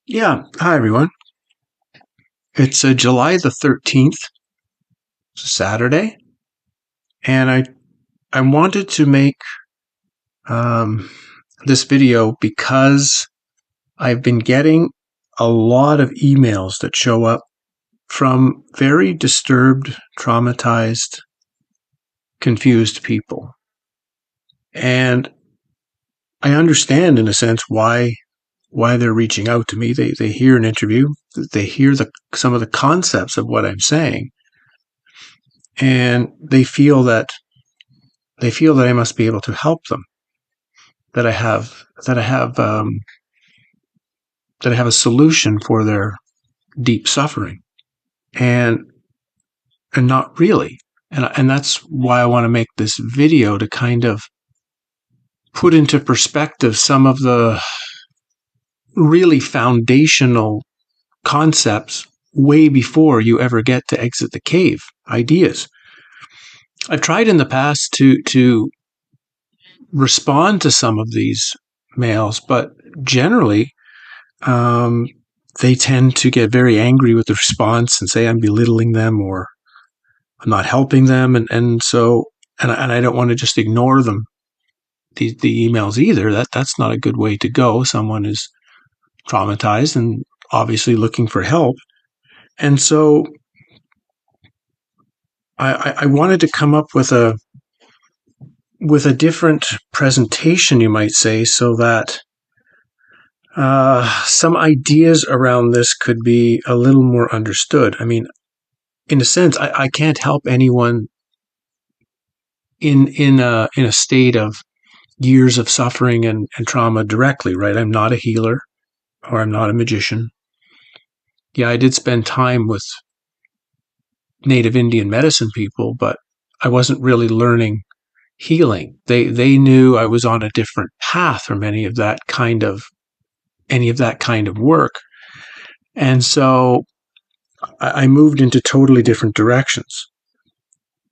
Yeah. Hi, everyone. It's July the 13th. It's a Saturday. And I wanted to make this video because I've been getting a lot of emails that show up from very disturbed, traumatized, confused people. And I understand, in a sense, why they're reaching out to me. They hear an interview, they hear some of the concepts of what I'm saying, and they feel that I must be able to help them. That I have a solution for their deep suffering, and not really. And that's why I want to make this video, to kind of put into perspective some of the really foundational concepts way before you ever get to exit the cave ideas. I've tried in the past to respond to some of these mails, but generally they tend to get very angry with the response and say I'm belittling them or I'm not helping them, and I don't want to just ignore them, the emails either. That's not a good way to go. Someone is traumatized and obviously looking for help. And so I wanted to come up with a different presentation, you might say, so that some ideas around this could be a little more understood. I mean, in a sense, I can't help anyone in a state of years of suffering and trauma directly, right? I'm not a healer, or I'm not a magician. Yeah, I did spend time with Native Indian medicine people, but I wasn't really learning healing. They knew I was on a different path from any of that kind of work. And so I moved into totally different directions.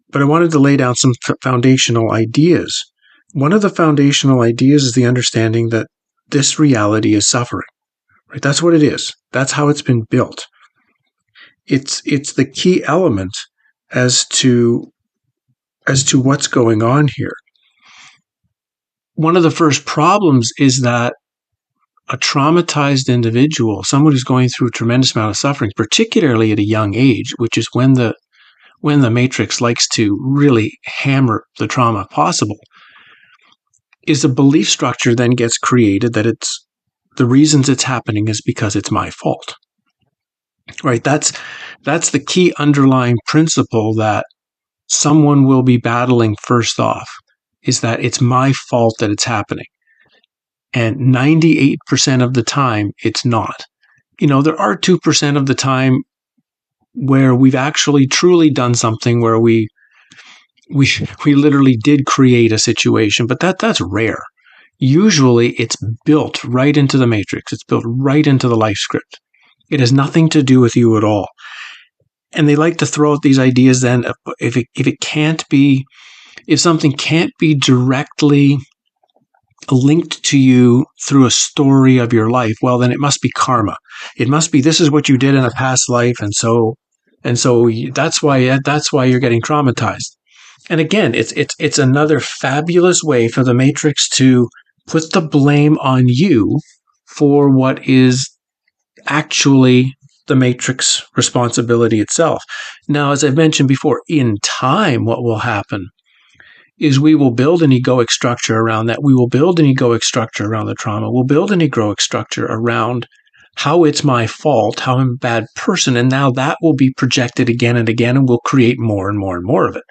But I wanted to lay down some foundational ideas. One of the foundational ideas is the understanding that this reality is suffering. Right? That's what it is. That's how it's been built. It's the key element as to what's going on here. One of the first problems is that a traumatized individual, someone who's going through a tremendous amount of suffering, particularly at a young age, which is when the matrix likes to really hammer the trauma possible, is a belief structure then gets created that the reasons it's happening is because it's my fault. Right? That's the key underlying principle that someone will be battling first off, is that it's my fault that it's happening. And 98% of the time, it's not. There are 2% of the time where we've actually truly done something where we literally did create a situation, but that's rare. Usually it's built right into the matrix. It's built right into the life script. It has nothing to do with you at all. And they like to throw out these ideas then, if something can't be directly linked to you through a story of your life, well, then it must be karma. It must be, this is what you did in a past life, and so that's why you're getting traumatized. And again, it's another fabulous way for the matrix to put the blame on you for what is actually the matrix responsibility itself. Now, as I've mentioned before, in time, what will happen is we will build an egoic structure around that. We will build an egoic structure around the trauma. We'll build an egoic structure around how it's my fault, how I'm a bad person, and now that will be projected again and again, and we'll create more and more and more of it.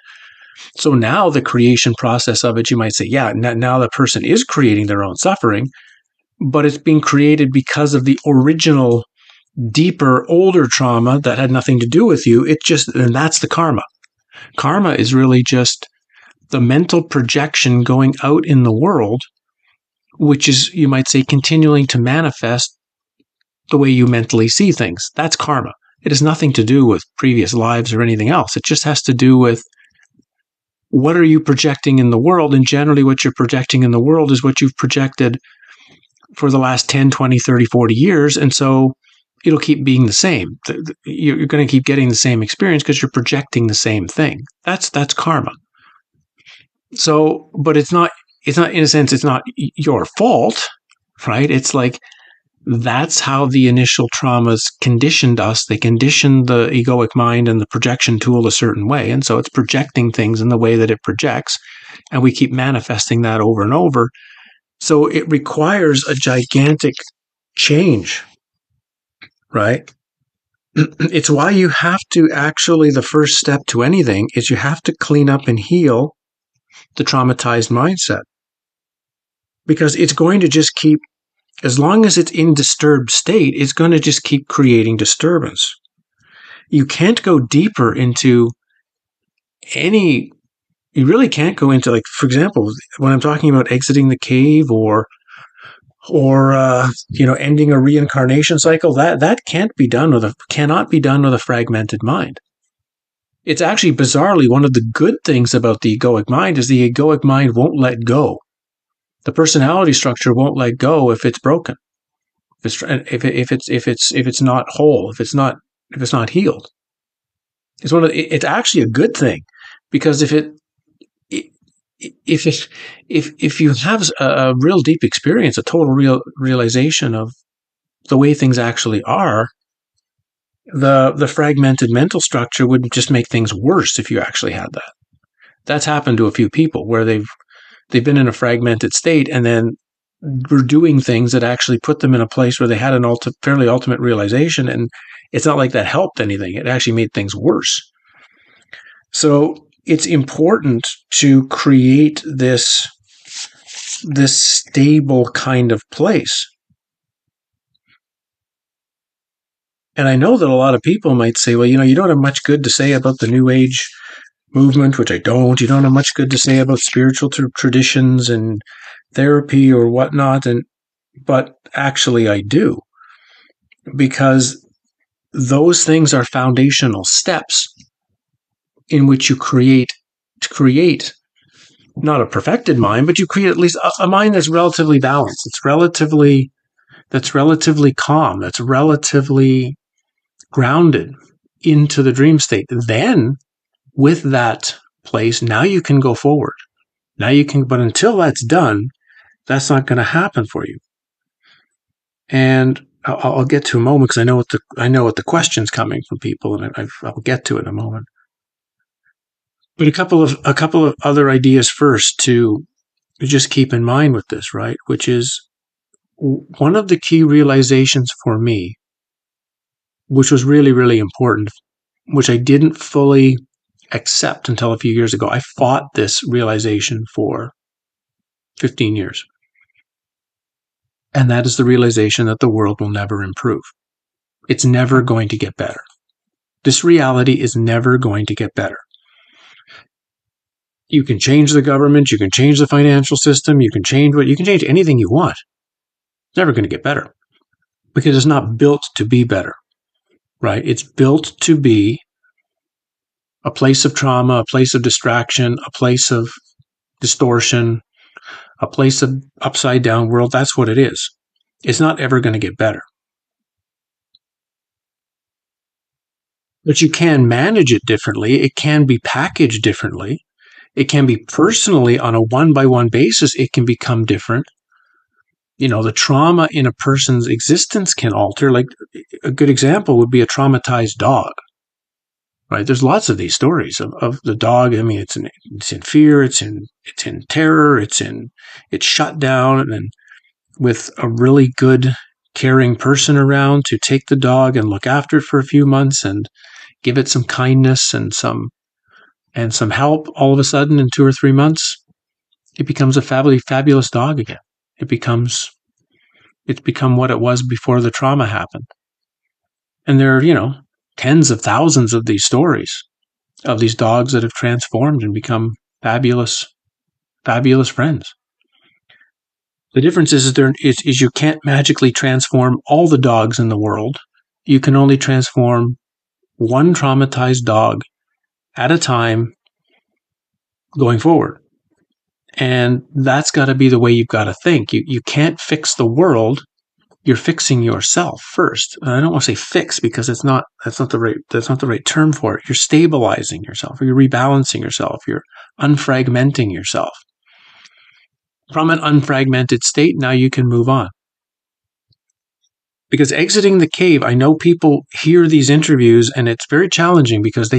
So now the creation process of it, you might say, yeah, now the person is creating their own suffering, but it's being created because of the original, deeper, older trauma that had nothing to do with you. And that's the karma. Karma is really just the mental projection going out in the world, which is, you might say, continuing to manifest the way you mentally see things. That's karma. It has nothing to do with previous lives or anything else. It just has to do with what are you projecting in the world, and generally what you're projecting in the world is what you've projected for the last 10, 20, 30, 40 years. And so it'll keep being the same. You're going to keep getting the same experience because you're projecting the same thing. That's karma. So, but it's not, in a sense, it's not your fault, right? It's like, that's how the initial traumas conditioned us. They conditioned the egoic mind and the projection tool a certain way. And so it's projecting things in the way that it projects. And we keep manifesting that over and over. So it requires a gigantic change, right? It's why you have to actually, the first step to anything is you have to clean up and heal the traumatized mindset. Because it's going to just keep, as long as it's in disturbed state, it's going to just keep creating disturbance. You can't go deeper into you really can't go into, like, for example, when I'm talking about exiting the cave or ending a reincarnation cycle, that cannot be done with a fragmented mind. It's actually bizarrely one of the good things about the egoic mind is the egoic mind won't let go. The personality structure won't let go if it's broken, if it's not whole, if it's not healed. It's actually a good thing, because if you have a real deep experience, a total realization of the way things actually are, the fragmented mental structure would just make things worse if you actually had that. That's happened to a few people where they've been in a fragmented state and then were doing things that actually put them in a place where they had an fairly ultimate realization, and it's not like that helped anything. It actually made things worse. So it's important to create this stable kind of place. And I know that a lot of people might say, well, you don't have much good to say about the New Age movement, which I don't. You don't have much good to say about spiritual traditions and therapy or whatnot. But actually I do, because those things are foundational steps in which you create not a perfected mind, but you create at least a mind that's relatively balanced. That's relatively calm. That's relatively grounded into the dream state. Then with that place, now you can go forward. But until that's done, that's not going to happen for you. And I'll get to a moment, because I know what the question's coming from people, and I'll get to it in a moment. But a couple of other ideas first to just keep in mind with this, right? Which is one of the key realizations for me, which was really, really important, which I didn't fully accept until a few years ago. I fought this realization for 15 years. And that is the realization that the world will never improve. It's never going to get better. This reality is never going to get better. You can change the government, you can change the financial system, you can change anything you want. It's never going to get better, because it's not built to be better, right? It's built to be a place of trauma, a place of distraction, a place of distortion, a place of upside down world. That's what it is. It's not ever going to get better. But you can manage it differently. It can be packaged differently. It can be personally on a one-by-one basis. It can become different. The trauma in a person's existence can alter. Like, a good example would be a traumatized dog, right? There's lots of these stories of the dog. I mean, it's in fear, it's in terror, it's shut down, and with a really good, caring person around to take the dog and look after it for a few months and give it some kindness and some help, all of a sudden in 2 or 3 months, it becomes a fabulous dog again. It's become what it was before the trauma happened. And there are, tens of thousands of these stories of these dogs that have transformed and become fabulous friends. The difference is you can't magically transform all the dogs in the world. You can only transform one traumatized dog at a time going forward. And that's got to be the way you've got to think. You can't fix the world. You're fixing yourself first. And I don't want to say fix because that's not the right term for it. You're stabilizing yourself, or you're rebalancing yourself, you're unfragmenting yourself. From an unfragmented state, now you can move on. Because exiting the cave, I know people hear these interviews and it's very challenging because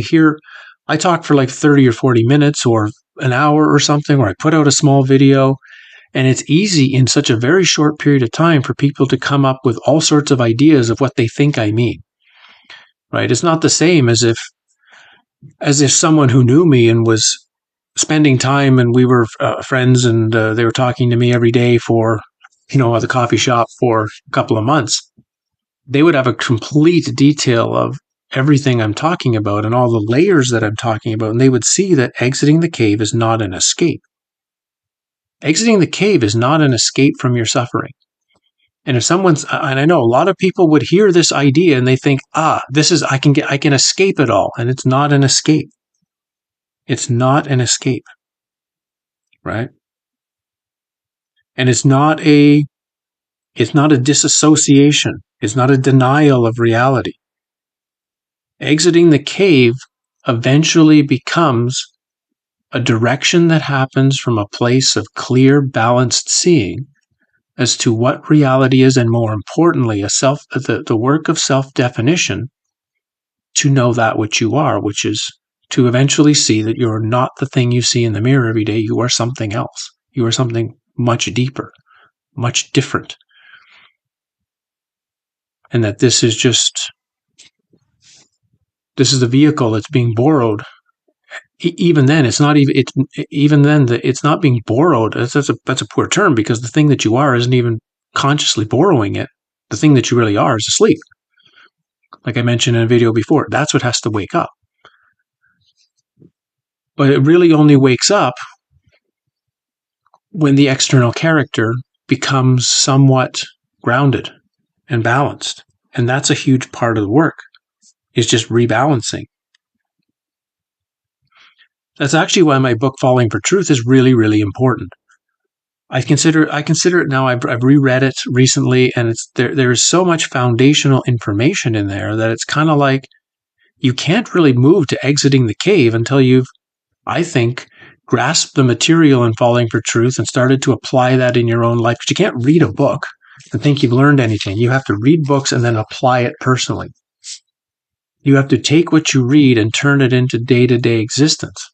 I talk for like 30 or 40 minutes or an hour or something, or I put out a small video, and it's easy in such a very short period of time for people to come up with all sorts of ideas of what they think I mean. Right? It's not the same as if someone who knew me and was spending time and we were friends and they were talking to me every day for, at the coffee shop for a couple of months. They would have a complete detail of everything I'm talking about and all the layers that I'm talking about. And they would see that exiting the cave is not an escape. Exiting the cave is not an escape from your suffering. And and I know a lot of people would hear this idea and they think, I can escape it all. And it's not an escape. It's not an escape. Right? And it's not a disassociation. It's not a denial of reality. Exiting the cave eventually becomes a direction that happens from a place of clear, balanced seeing as to what reality is, and more importantly, the work of self-definition to know that which you are, which is to eventually see that you're not the thing you see in the mirror every day. You are something else. You are something much deeper, much different. And that this is the vehicle that's being borrowed. Even then, it's not being borrowed. That's a poor term, because the thing that you are isn't even consciously borrowing it. The thing that you really are is asleep. Like I mentioned in a video before, that's what has to wake up. But it really only wakes up when the external character becomes somewhat grounded and balanced. And that's a huge part of the work, is just rebalancing. That's actually why my book, Falling for Truth, is really, really important. I consider it now. I've reread it recently, and there is so much foundational information in there that it's kind of like you can't really move to exiting the cave until you've, I think, grasped the material in Falling for Truth and started to apply that in your own life. Because you can't read a book and think you've learned anything. You have to read books and then apply it personally. You have to take what you read and turn it into day-to-day existence.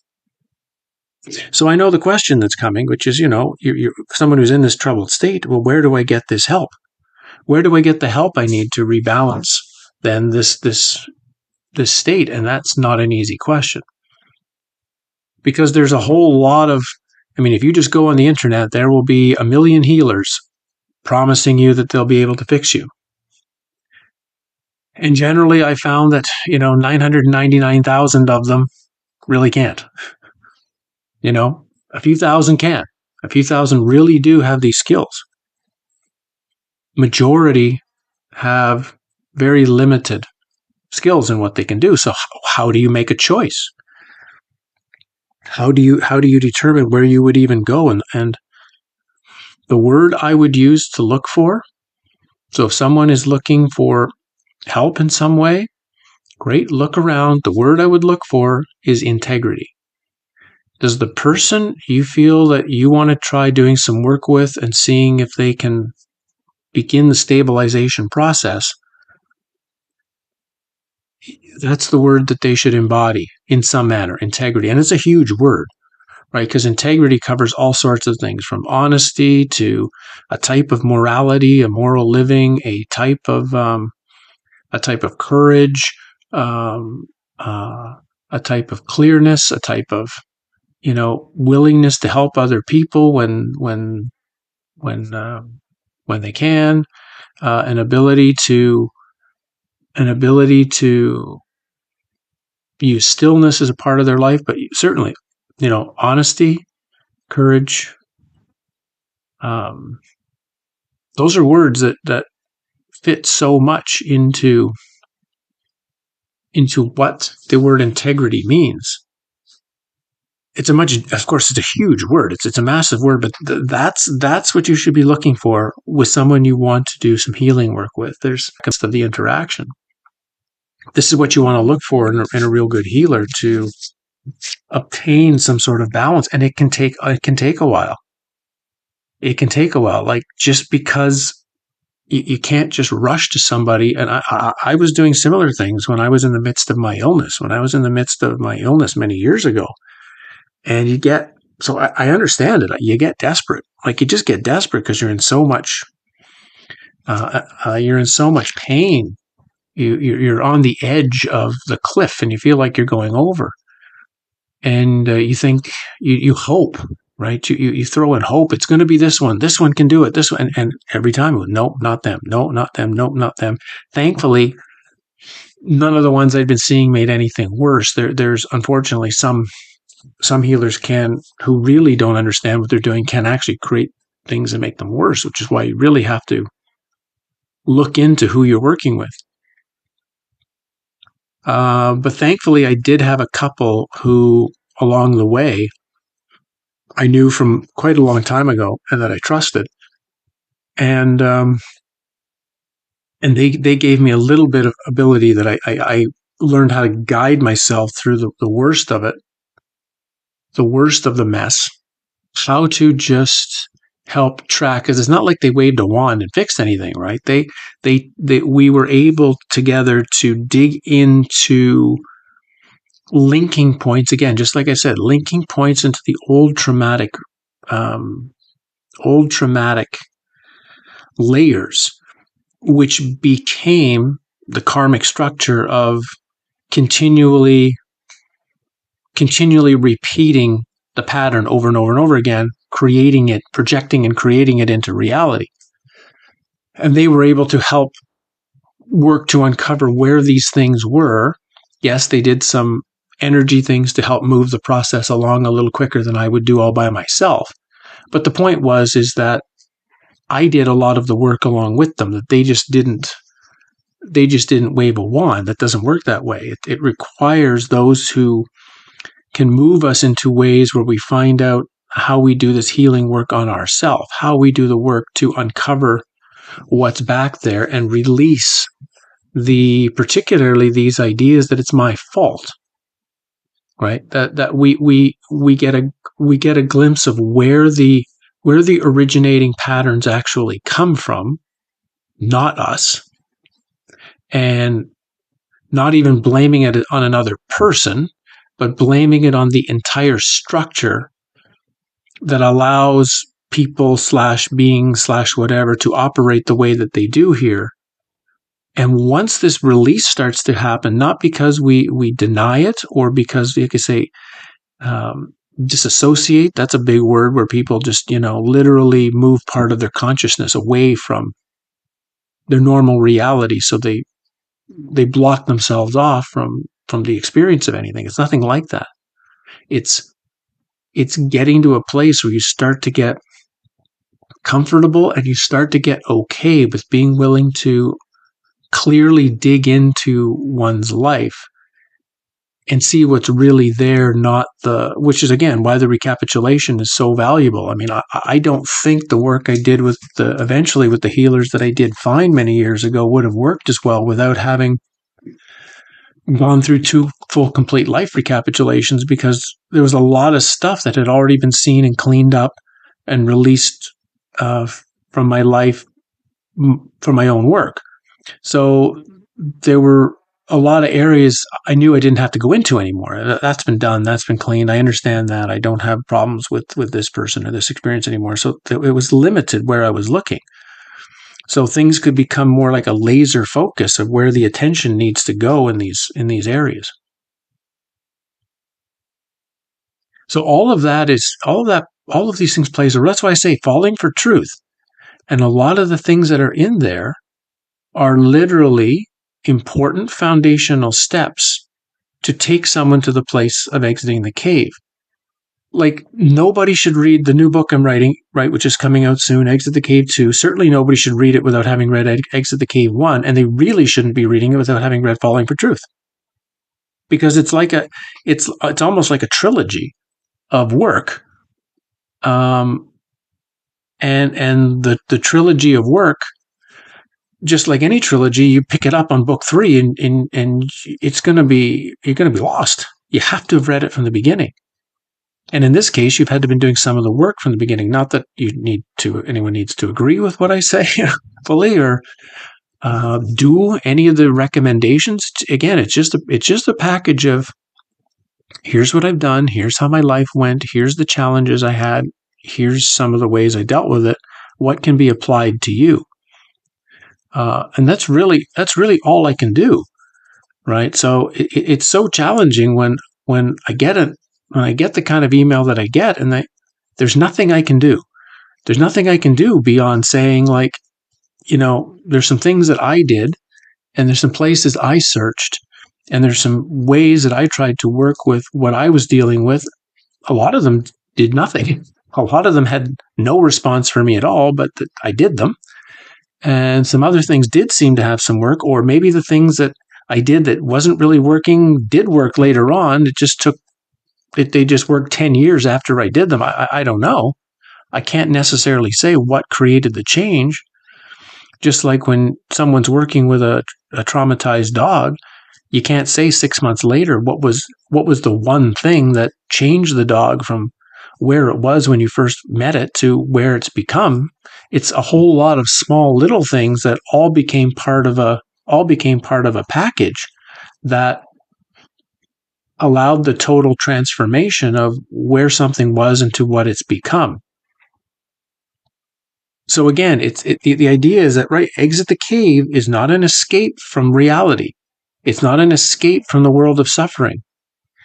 So I know the question that's coming, which is, you're someone who's in this troubled state. Well, where do I get this help? Where do I get the help I need to rebalance then this state? And that's not an easy question. Because there's a whole lot of, if you just go on the internet, there will be a million healers promising you that they'll be able to fix you. And generally, I found that, 999,000 of them really can't. A few thousand can. A few thousand really do have these skills. Majority have very limited skills in what they can do. So how do you make a choice? How do you determine where you would even go? And the word I would use to look for, so if someone is looking for help in some way, great, look around. The word I would look for is integrity. Does the person you feel that you want to try doing some work with and seeing if they can begin the stabilization process, that's the word that they should embody in some manner, integrity. And it's a huge word, right? Because integrity covers all sorts of things, from honesty to a type of morality, a moral living, a type of courage, a type of clearness, a type of willingness to help other people when they can, an ability to use stillness as a part of their life, but certainly, honesty, courage. Those are words that fit so much into what the word integrity means. of course, it's a huge word. It's a massive word, but that's what you should be looking for with someone you want to do some healing work with. There's the interaction. This is what you want to look for in a real good healer to obtain some sort of balance. And it can take a while. It can take a while. Like, just because you can't just rush to somebody. And I was doing similar things when I was in the midst of my illness. When I was in the midst of my illness many years ago, and I understand it. You get desperate. Like, you just get desperate because you're in so much pain. You're on the edge of the cliff, and you feel like you're going over. And you think, you hope, right? You throw in hope. It's going to be this one. This one can do it. This one. And every time, nope, not them. No, not them. Nope, not them. Thankfully, none of the ones I'd been seeing made anything worse. There's unfortunately some healers who really don't understand what they're doing, can actually create things that make them worse, which is why you really have to look into who you're working with. But thankfully, I did have a couple who, along the way, I knew from quite a long time ago and that I trusted. And they gave me a little bit of ability that I learned how to guide myself through the worst of it, the worst of the mess, how to just help track, because it's not like they waved a wand and fixed anything, right? We were able together to dig into linking points, again, just like I said, linking points into the old traumatic layers, which became the karmic structure of continually repeating the pattern over and over and over again, creating it, projecting and creating it into reality. And they were able to help work to uncover where these things were. Yes, they did some energy things to help move the process along a little quicker than I would do all by myself. But the point is that I did a lot of the work along with them, that they just didn't wave a wand. That doesn't work that way. It requires those who can move us into ways where we find out how we do this healing work on ourselves, how we do the work to uncover what's back there and release particularly these ideas that it's my fault, right? That we get a glimpse of where the originating patterns actually come from, not us, and not even blaming it on another person, but blaming it on the entire structure that allows people / beings / whatever to operate the way that they do here. And once this release starts to happen, not because we deny it or because you could say disassociate, that's a big word where people just, literally move part of their consciousness away from their normal reality. So they block themselves off from the experience of anything. It's nothing like that. It's getting to a place where you start to get comfortable and you start to get okay with being willing to clearly dig into one's life and see what's really there, which is again why the recapitulation is so valuable. I mean, I don't think the work I did eventually with the healers that I did find many years ago would have worked as well without having gone through 2 full complete life recapitulations, because there was a lot of stuff that had already been seen and cleaned up and released from my life for my own work. So there were a lot of areas I knew I didn't have to go into anymore. That's been done. That's been cleaned. I understand that. I don't have problems with this person or this experience anymore. So it was limited where I was looking. So things could become more like a laser focus of where the attention needs to go in these areas. So all of these things plays a role. That's why I say falling for truth. And a lot of the things that are in there are literally important foundational steps to take someone to the place of exiting the cave. Like, nobody should read the new book I'm writing, right, which is coming out soon, Exit the Cave 2. Certainly nobody should read it without having read Exit the Cave 1, and they really shouldn't be reading it without having read Falling for Truth. Because it's almost like a trilogy. of work. And the trilogy of work, just like any trilogy, you pick it up on book 3 and you're going to be lost. You have to have read it from the beginning. And in this case, you've had to have been doing some of the work from the beginning. Not that anyone needs to agree with what I say fully or do any of the recommendations. Again, it's just a package of, here's what I've done, here's how my life went, here's the challenges I had, here's some of the ways I dealt with it. What can be applied to you? And that's really all I can do, right? So it's so challenging when I get the kind of email that I get, and there's nothing I can do. There's nothing I can do beyond saying, like, there's some things that I did, and there's some places I searched, and there's some ways that I tried to work with what I was dealing with. A lot of them did nothing. A lot of them had no response for me at all, but I did them. And some other things did seem to have some work, or maybe the things that I did that wasn't really working did work later on. They just worked 10 years after I did them. I don't know. I can't necessarily say what created the change. Just like when someone's working with a traumatized dog, you can't say 6 months later what was the one thing that changed the dog from where it was when you first met it to where it's become. It's a whole lot of small little things that all became part of a package that allowed the total transformation of where something was into what it's become. So again, the idea is that, right, exit the cave is not an escape from reality. It's not an escape from the world of suffering.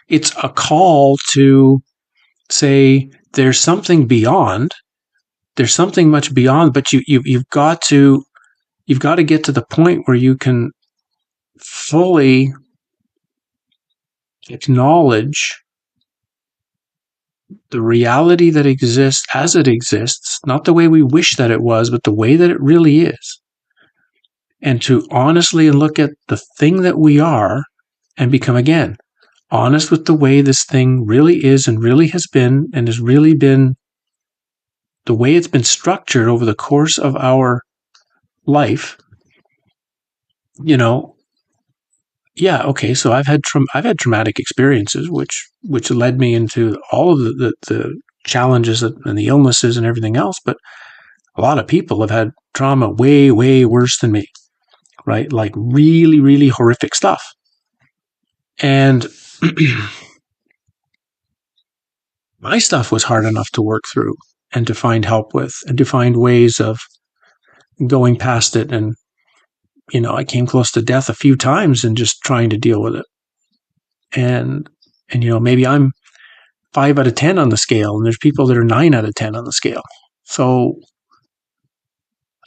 It's a call to say there's something beyond. There's something much beyond, but you've got to get to the point where you can fully acknowledge the reality that exists as it exists, not the way we wish that it was, but the way that it really is. And to honestly look at the thing that we are and become, again, honest with the way this thing really is and really has been and has really been the way it's been structured over the course of our life. Yeah, okay, so I've had traumatic experiences, which led me into all of the challenges and the illnesses and everything else. But a lot of people have had trauma way, way worse than me, right? Like really, really horrific stuff. And my stuff was hard enough to work through and to find help with and to find ways of going past it. And I came close to death a few times in just trying to deal with it. And maybe I'm 5 out of 10 on the scale, and there's people that are 9 out of 10 on the scale. So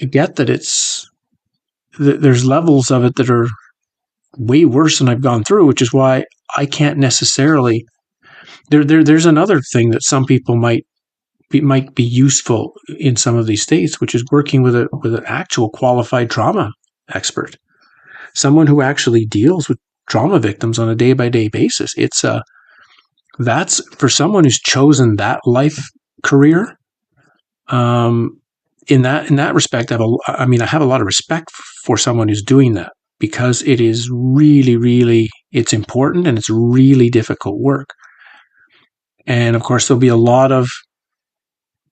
I get that there's levels of it that are way worse than I've gone through, which is why I can't necessarily. There's another thing that some people might be useful in some of these states, which is working with an actual qualified trauma expert, someone who actually deals with trauma victims on a day-by-day basis. That's for someone who's chosen that life career. In that respect, I have a lot of respect for someone who's doing that, because it is really, really, it's important and it's really difficult work. And of course, there'll be a lot of,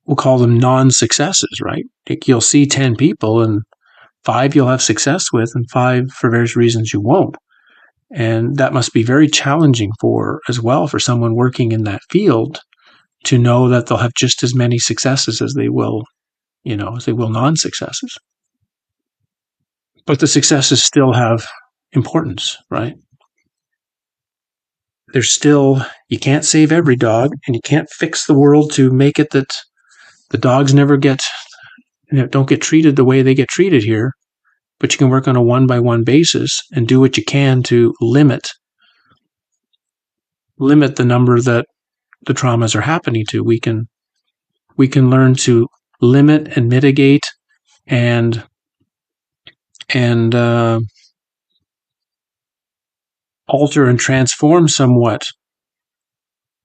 we'll call them non-successes, right? Like you'll see 10 people and 5 you'll have success with, and 5 for various reasons you won't. And that must be very challenging for someone working in that field to know that they'll have just as many successes as they will non-successes. But the successes still have importance, right? There's still, you can't save every dog, and you can't fix the world to make it that the dogs never don't get treated the way they get treated here. But you can work on a one-by-one basis and do what you can to limit the number that the traumas are happening to. We can learn to limit and mitigate and alter and transform somewhat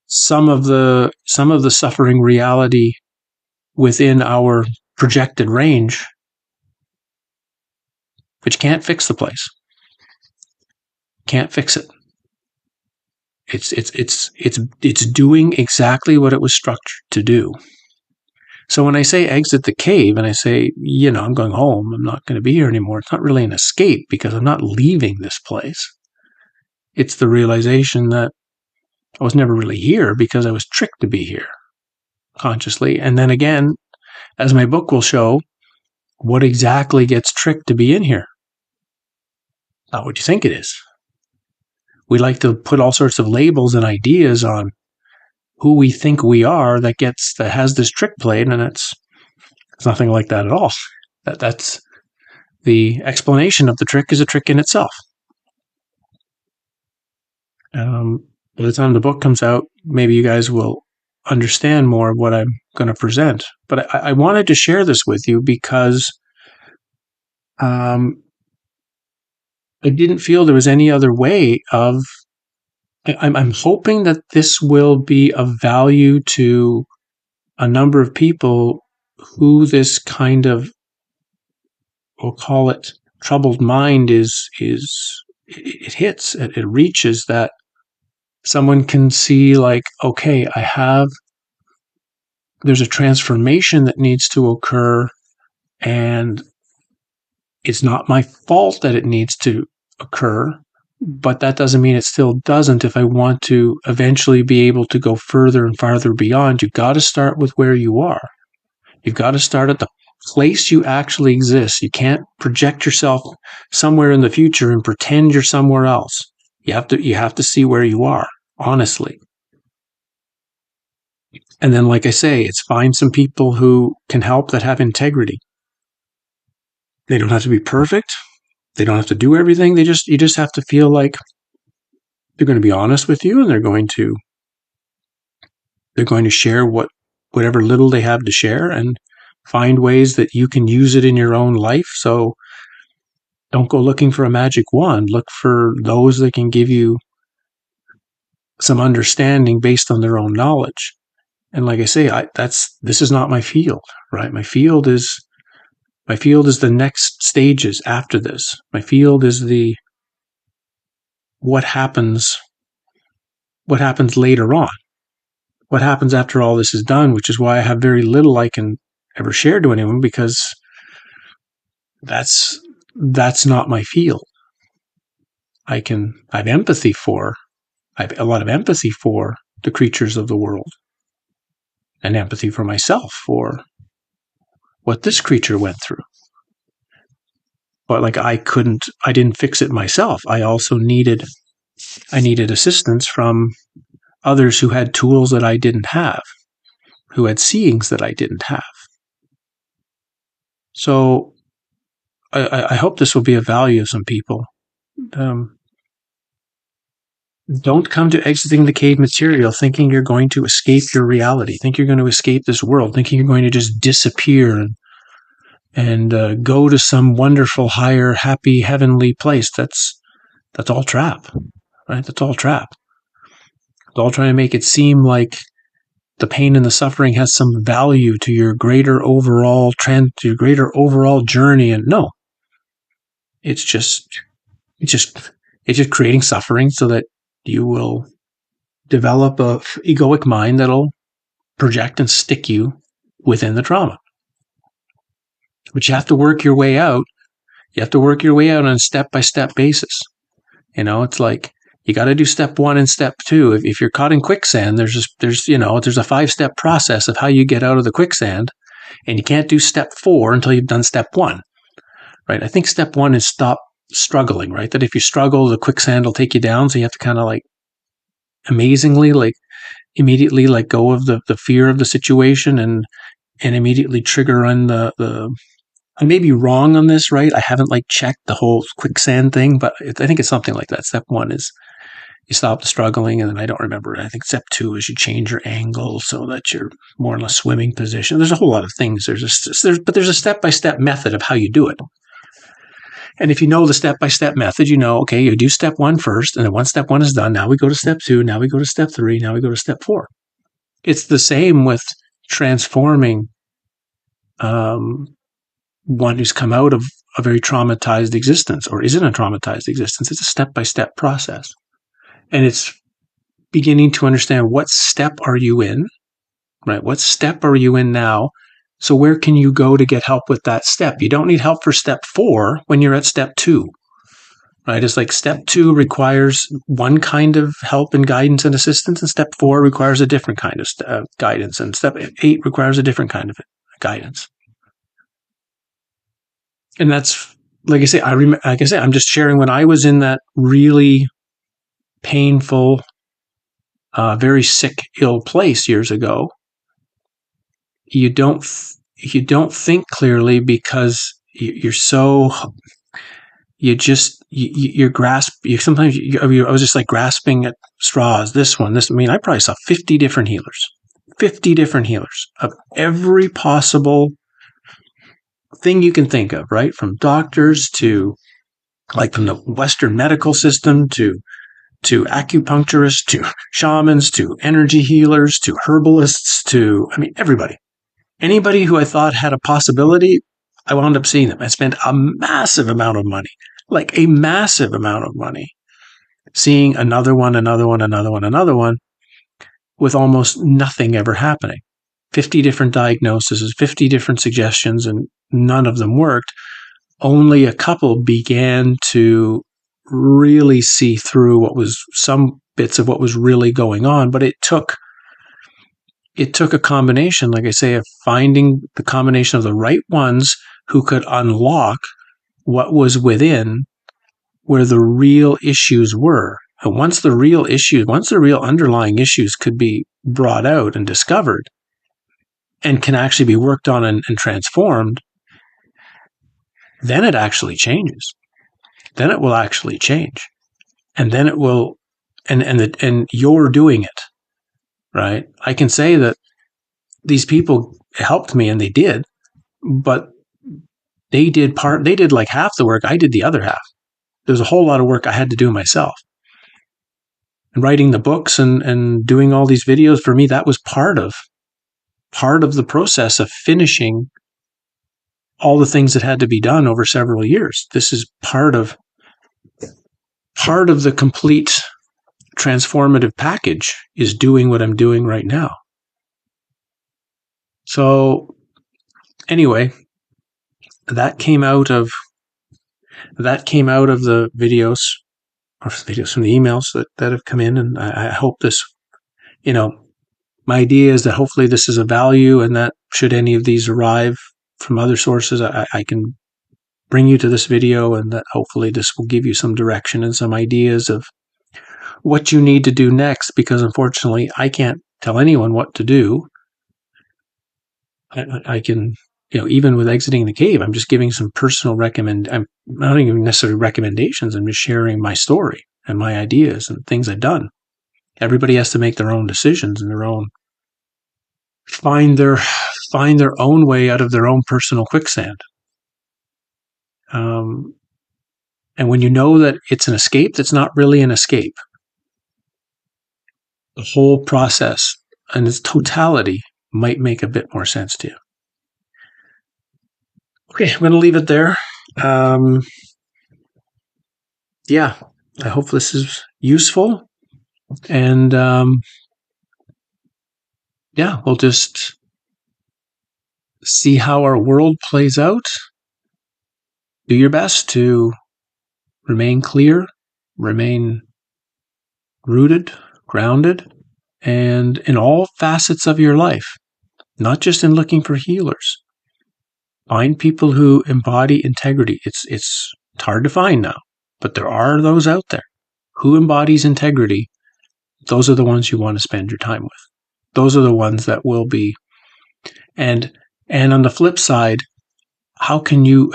some of the suffering reality within our projected range, which can't fix the place. Can't fix it. It's doing exactly what it was structured to do. So when I say exit the cave and I say, I'm going home, I'm not going to be here anymore, it's not really an escape because I'm not leaving this place. It's the realization that I was never really here because I was tricked to be here consciously. And then again, as my book will show, what exactly gets tricked to be in here? Not what you think it is. We like to put all sorts of labels and ideas on who we think we are that has this trick played, and it's nothing like that at all. That's the explanation of the trick is a trick in itself. By the time the book comes out, maybe you guys will understand more of what I'm going to present. But I wanted to share this with you because I didn't feel there was any other way of. I'm hoping that this will be of value to a number of people who this kind of, we'll call it troubled mind it hits, it reaches, that someone can see like, okay, there's a transformation that needs to occur, and it's not my fault that it needs to occur. But that doesn't mean it still doesn't. If I want to eventually be able to go further and farther beyond, you've got to start with where you are. You've got to start at the place you actually exist. You can't project yourself somewhere in the future and pretend you're somewhere else. You have to see where you are, honestly. And then, like I say, it's find some people who can help that have integrity. They don't have to be perfect. They don't have to do everything. You just have to feel like they're going to be honest with you, and they're going to share whatever little they have to share, and find ways that you can use it in your own life. So don't go looking for a magic wand. Look for those that can give you some understanding based on their own knowledge. And like I say, this is not my field, right? My field is the next stages after this. My field is what happens later on. What happens after all this is done, which is why I have very little I can ever share to anyone, because that's not my field. I have a lot of empathy for the creatures of the world, and empathy for myself for what this creature went through. But like I didn't fix it myself. I also needed assistance from others who had tools that I didn't have, who had seeings that I didn't have. So I hope this will be of value to some people. Don't come to exiting the cave material thinking you're going to escape your reality, think you're going to escape this world, thinking you're going to just disappear and go to some wonderful, higher, happy, heavenly place. That's all trap, right? That's all trap. It's all trying to make it seem like the pain and the suffering has some value to your greater overall trend, to your greater overall journey. And no, it's just creating suffering so that you will develop a egoic mind that'll project and stick you within the trauma. But you have to work your way out. You have to work your way out on a step-by-step basis. It's like you got to do step 1 and step 2. If you're caught in quicksand, there's a 5-step process of how you get out of the quicksand, and you can't do step 4 until you've done step 1. Right? I think step 1 is stop struggling, right? That if you struggle, the quicksand will take you down. So you have to kind of amazingly, immediately let go of the fear of the situation and immediately trigger on the I may be wrong on this, right? I haven't checked the whole quicksand thing, but I think it's something like that. Step 1 is you stop the struggling, and then I don't remember it. I think step 2 is you change your angle so that you're more in a swimming position. There's a whole lot of things. There's a step-by-step method of how you do it. And if you know the step-by-step method, you know, okay, you do step 1 first, and then once step 1 is done, now we go to step 2, now we go to step 3, now we go to step 4. It's the same with transforming one who's come out of a very traumatized existence or is in a traumatized existence. It's a step-by-step process. And it's beginning to understand what step are you in, right? What step are you in now? So where can you go to get help with that step? You don't need help for step 4 when you're at step 2, right? It's like step 2 requires one kind of help and guidance and assistance, and step 4 requires a different kind of guidance, and step 8 requires a different kind of guidance. And that's, like I say, I'm just sharing when I was in that really painful, very sick, ill place years ago. You don't think clearly because you're so, you're sometimes I was just like grasping at straws. This. I mean, I probably saw 50 different healers of every possible thing you can think of, right? From doctors to, like, from the Western medical system to acupuncturists, to shamans, to energy healers, to herbalists, to, I mean, everybody. Anybody who I thought had a possibility, I wound up seeing them. I spent a massive amount of money, seeing another one, with almost nothing ever happening. 50 different diagnoses, 50 different suggestions, and none of them worked. Only a couple began to really see through some bits of what was really going on, but it took a combination, like I say, of finding the combination of the right ones who could unlock what was within, where the real issues were. And once the real underlying issues could be brought out and discovered and can actually be worked on and transformed, then it actually changes. Then it will actually change. And then it will, and you're doing it, right? I can say that these people helped me, and they did, but they did like half the work. I did the other half. There's a whole lot of work I had to do myself. And writing the books and doing all these videos, for me, that was part of the process of finishing all the things that had to be done over several years. This is part of the complete transformative package, is doing what I'm doing right now. So anyway, that came out of the videos from the emails that have come in. And I hope this, my idea is that hopefully this is of value, and that should any of these arrive from other sources, I can bring you to this video, and that hopefully this will give you some direction and some ideas of what you need to do next, because unfortunately I can't tell anyone what to do. I can, even with exiting the cave, I'm just giving some personal I'm not even necessarily recommendations. I'm just sharing my story and my ideas and things I've done. Everybody has to make their own decisions and find their own way out of their own personal quicksand. And when you know that it's an escape, that's not really an escape. The whole process and its totality might make a bit more sense to you. Okay, I'm going to leave it there. Yeah, I hope this is useful. And we'll just see how our world plays out. Do your best to remain clear, remain rooted, grounded, and in all facets of your life, not just in looking for healers. Find people who embody integrity. It's hard to find now, but there are those out there who embodies integrity. Those are the ones you want to spend your time with. Those are the ones that will be. And on the flip side, how can you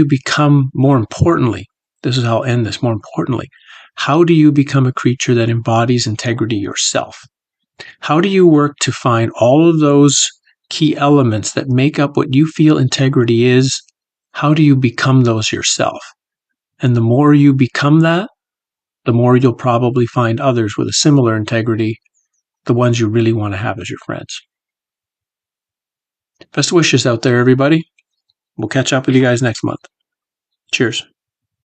become, more importantly, this is how I'll end this, more importantly, how do you become a creature that embodies integrity yourself? How do you work to find all of those key elements that make up what you feel integrity is? How do you become those yourself? And the more you become that, the more you'll probably find others with a similar integrity, the ones you really want to have as your friends. Best wishes out there, everybody. We'll catch up with you guys next month. Cheers.